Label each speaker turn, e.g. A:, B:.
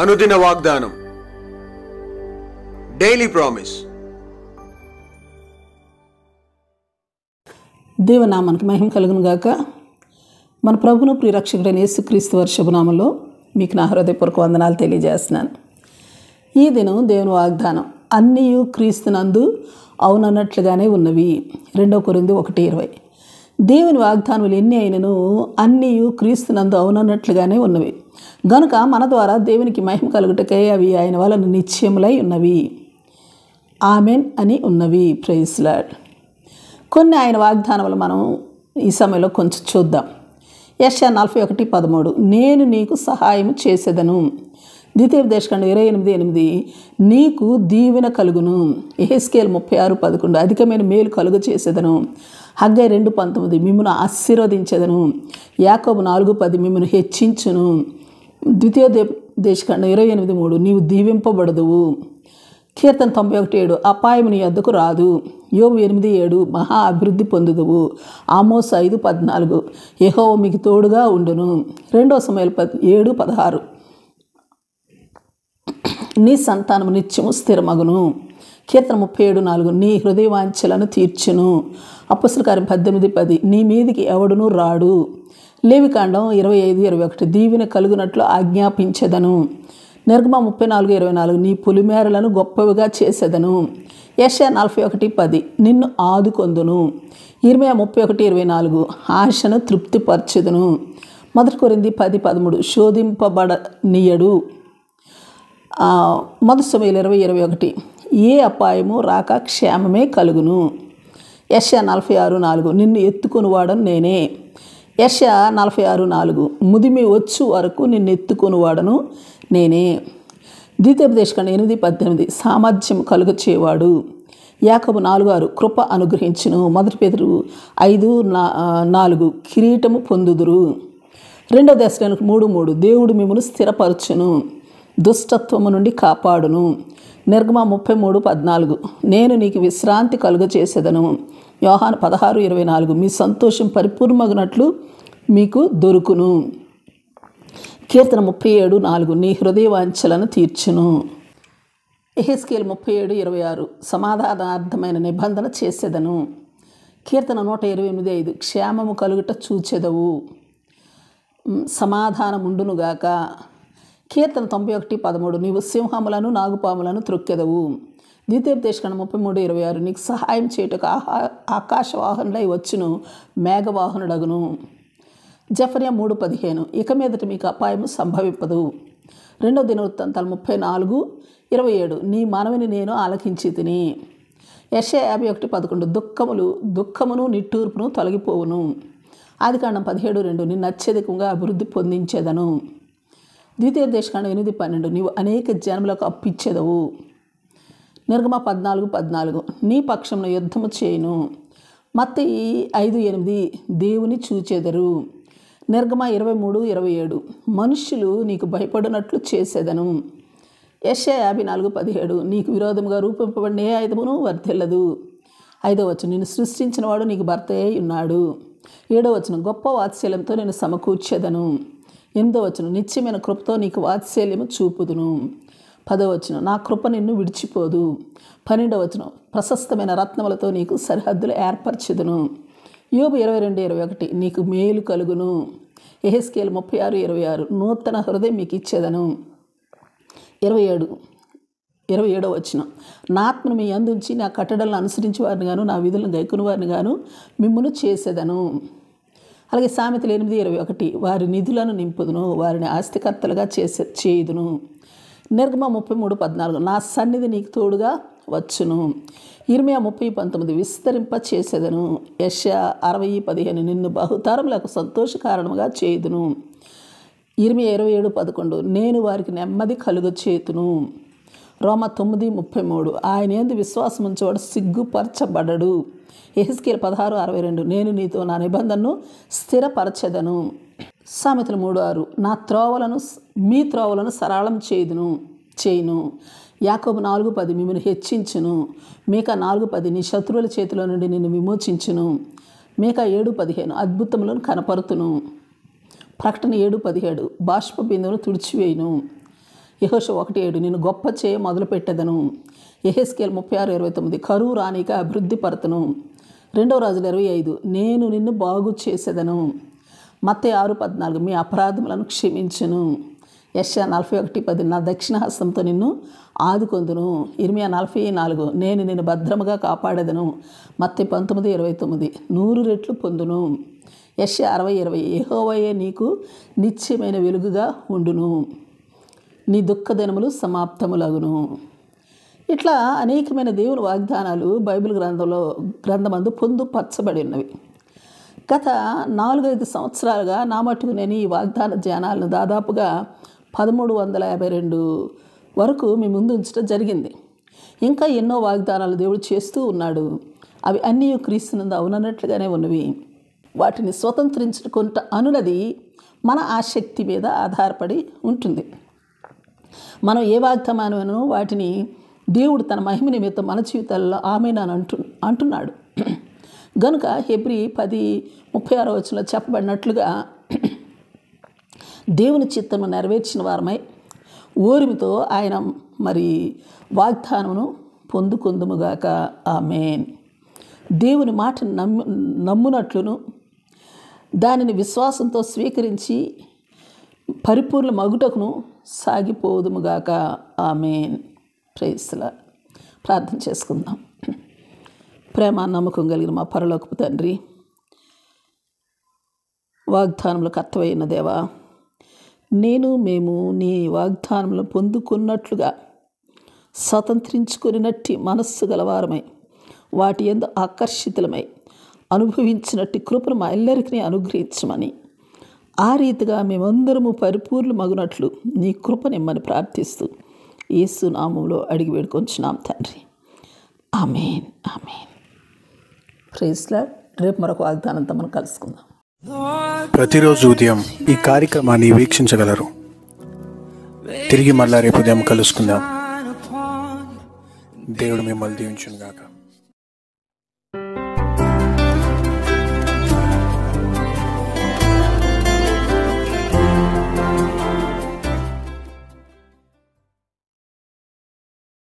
A: అనుదిన వాగ్దానం, daily promise.
B: దేవనామానికి మహిమ కలుగును గాక. మన ప్రభును ప్రియరక్షకుడైన యేసుక్రీస్తు వారి శుభనామంలో మీకు నా హృదయపూర్వక వందనాలు తెలియజేస్తున్నాను. ఈ దినం దేవుని వాగ్దానం, అన్నీయు క్రీస్తునందు అవునన్నట్లుగానే ఉన్నవి. 2 కొరింథీ 1:20. దేవుని వాగ్దానములు ఎన్ని అయినను అన్నీయు క్రీస్తునందు అవునన్నట్లుగానే ఉన్నవి. గనుక మన ద్వారా దేవునికి మహిమ కలుగుటకై అవి ఆయన వలన నిశ్చయములై ఉన్నవి. ఆమెన్ అని ఉన్నవి. Praise lord. కొన్ని ఆయన వాగ్దానములు మనం ఈ సమయంలో కొంచెం చూద్దాం. యెషయా 41:13, నేను నీకు సహాయం చేసేదను. ద్వితీయోపదేశకాండం 28:8, నీకు దీవెన కలుగును. యెహెజ్కేలు 36:11, అధికమైన మేలు కలుగు చేసేదను. హగ్గై 2:19, మిమ్మును ఆశీర్వదించేదను. యాకోబు 4:10, మిమ్మును హెచ్చించును. ద్వితీయోపదేశకాండం 28:3, నీవు దీవింపబడదువు. కీర్తన 91:7, అపాయము నీ యొద్దకు రాదు. యోబు 8:7, మహా అభివృద్ధి పొందుదువు. ఆమోస్ 5:14, యెహోవా మీకు తోడుగా ఉండును. 2 సమూయేలు 7:16, నీ సంతానము నిత్యము స్థిరమగును. కీర్తన 37:4, నీ హృదయవాంఛలను తీర్చును. అపొస్తలుల కార్యం 18:10, నీ మీదికి ఎవడునూ రాడు. లేవికాండం 25:21, దీవెన కలుగునట్లు ఆజ్ఞాపించెదను. నిర్గమం 34:24, నీ పులిమేరలను గొప్పవిగా చేసేదను. యెషయా 41:10, నిన్ను ఆదుకొందును. ఇర్మీయా 31:24, ఆశను తృప్తిపరచెదను. 1 కొరింథీ 10:13, శోధింపబడనీయడు. 1 సమూయేలు 20:21, ఏ అపాయము రాక క్షేమమే కలుగును. యెషయా 46:4, నిన్ను ఎత్తుకొనివాడను నేనే. యెషయా 46:4, ముదిమి వచ్చు వరకు నిన్ను ఎత్తుకొనివాడను నేనే. ద్వితీయోపదేశకాండం 8:18, సామర్థ్యం కలుగ చేయవాడు. యాకోబు 4:6, కృప అనుగ్రహించును. 1 పేతురు 5:4, కిరీటము పొందుదురు. 2 దశలోనికి 3:3, దేవుడు మిమ్మును స్థిరపరచును, దుష్టత్వము నుండి కాపాడును. నిర్గమం 33:14, నేను నీకు విశ్రాంతి కలుగ చేసేదను. యోహాను 16:24, మీ సంతోషం పరిపూర్ణమగునట్లు మీకు దొరుకును. కీర్తన 37:4, నీ హృదయవాంఛలను తీర్చును. యెహెజ్కేలు 37:26, సమాధానార్థమైన నిబంధన చేసేదను. కీర్తన 128:5, క్షేమము కలుగుట చూచెదవు, సమాధానముండునుగాక. కీర్తన 91:13, నీవు సింహములను నాగుపాములను త్రొక్కెదవు. ద్వితీయోపదేశకాండం 33:26, నీకు సహాయం చేయుటకు ఆకాశవాహనులై వచ్చును, మేఘవాహనుడగును. జెఫన్యా 3:15, ఇక మీదట మీకు అపాయము సంభవింపదు. 2 దినవృత్తాంతాలు 34:27, నీ మనవిని నేను ఆలకించి తిని. యెషయా 51:11, దుఃఖమును నిట్టూర్పును తొలగిపోవును. ఆదికాండం 17:2, నిన్ను అత్యధికంగా అభివృద్ధి పొందించేదను. ద్వితీయోపదేశకాండం 8:12, నీవు అనేక జనములకు అప్పిచ్చేదవు. నిర్గమ 14:14, నీ పక్షమున యుద్ధము చేయును. మత్తయి 5:8, దేవుని చూచెదరు. నిర్గమ 23:27, మనుష్యులు నీకు భయపడినట్లు చేసేదను. యెషయా 54:17, నీకు విరోధముగా రూపింపబడిన ఏ ఆయుధమును వర్ధిల్లదు. 5వ, నిన్ను సృష్టించిన వాడు నీకు భర్త అయి ఉన్నాడు. 7వ, గొప్ప వాత్సల్యంతో నేను సమకూర్చెదను. 8వ, నిత్యమైన కృపతో నీకు వాత్సల్యము చూపుదును. 10వ, నా కృప నిన్ను విడిచిపోదు. 12వ, ప్రశస్తమైన రత్నములతో నీకు సరిహద్దులు ఏర్పరచుదును. యోబు 22:21, నీకు మేలు కలుగును. యెహెజ్కేలు 36:26, నూతన హృదయం మీకు ఇచ్చేదను. 27వ, నా ఆత్మను మీ అందుంచి నా కట్టడలను అనుసరించి వారిని గాను నా విధులను గైకుని వారిని గాను మిమ్మును చేసేదను. అలాగే సామెతలు 8:21, వారి నిధులను నింపుదును, వారిని ఆస్తికర్తలుగా చేయుదును. నిర్గమం 33:14, నా సన్నిధి నీకు తోడుగా వచ్చును. ఇర్మీయా 30:19, విస్తరింప చేసేదను. యెషయా 60:15, నిన్ను బహుతరములకు సంతోష కారణముగా చేయుదును. ఇర్మీయా 27:11, నేను వారికి నెమ్మది కలుగ చేతును. రోమ 9:33, ఆయన యందు విశ్వాసం ఉంచేవాడు సిగ్గుపరచబడడు. యెహెజ్కేలు 16:62, నేను నీతో నా నిబంధనను స్థిరపరచెదను. సామెతలు 3:6, మీ త్రోవలను సరళం చేయును. యాకోబు 4:10, మిమ్మల్ని హెచ్చించును. మీకా 4:10, నీ శత్రువుల చేతిలో నుండి నిన్ను విమోచించును. మీకా 7:15, అద్భుతములను కనపరుతును. ప్రకటన 7:17, బాష్ప బిందువును తుడిచివేయును. యెహోషువ 1:7 నేను గొప్ప చేయ మొదలుపెట్టెదను. యెహెజ్కేలు 36:29 కరువు రానిక అభివృద్ధి పరతును. 2 రాజులు 25 నేను నిన్ను బాగు చేసేదను. మత్తయి 6:14 మీ అపరాధములను క్షమించును. యెషయా 41:10 నా దక్షిణ హస్తంతో నిన్ను ఆదుకొందును. ఇర్మియా 40:4 నేను నిన్ను భద్రముగా కాపాడేదను. మత్తయి 19:29 100 రెట్లు పొందును. యెషయా 60:20 యెహోవాయే నీకు నిత్యమైన వెలుగుగా ఉండును. నీ దుఃఖదినములు సమాప్తములగును. ఇట్లా అనేకమైన దేవుని వాగ్దానాలు బైబిల్ గ్రంథమందు పొందుపరచబడి ఉన్నవి. గత 4-5 సంవత్సరాలుగా నా మటుకు నేను ఈ వాగ్దాన ధ్యానాలను దాదాపుగా 1352 వరకు మీ ముందు ఉంచడం జరిగింది. ఇంకా ఎన్నో వాగ్దానాలు దేవుడు చేస్తూ ఉన్నాడు. అవి అన్నీ క్రీస్తునందు అవునన్నట్లుగానే ఉన్నవి. వాటిని స్వతంత్రించుకుంట అనున్నది మన ఆసక్తి మీద ఆధారపడి ఉంటుంది. మనం ఏ వాగ్దానమో వాటిని దేవుడు తన మహిమ నిమిత్తం మన జీవితాల్లో ఆమేన్ అంటున్నాడు. గనుక హెబ్రీ 10:36 చెప్పబడినట్లుగా దేవుని చిత్తము నెరవేర్చిన వారమై ఓరిమితో ఆయన వాగ్దానమును పొందుకొందుముగాక. ఆమేన్. దేవుని మాటను నమ్మునట్లును దానిని విశ్వాసంతో స్వీకరించి పరిపూర్ణ మగుటకును సాగిపోదుముగాక. ఆమేన్. Praise the lord. ప్రార్థన చేసుకుందాం. ప్రేమ నమ్మకం కలిగిన మా పరలోకపు తండ్రి, వాగ్దానములు కర్తవైన దేవా, మేము నీ వాగ్దానములు పొందుకున్నట్లుగా స్వతంత్రించుకున్నట్టి మనస్సు గలవారమై వాటి యందు ఆకర్షితులమై అనుభవించినట్టి కృపను మా ఎల్లరికీ అనుగ్రహించమని, ఆ రీతిగా మేమందరము పరిపూర్ణమగునట్లు నీ కృపనిమ్మని ప్రార్థిస్తూ యేసు నామములో అడిగి వేడుకొంచున్నాం తండ్రి. Amen. Amen. Praise the lord. రేపు మరొక వాగ్దానంతో మనం కలుసుకుందాం.
A: ప్రతిరోజు ఉదయం ఈ కార్యక్రమాన్ని వీక్షించగలరు. తిరిగి మళ్ళా రేపు ఉదయం కలుసుకుందాం. దేవుడు మిమ్మల్ని దీవించును గాక.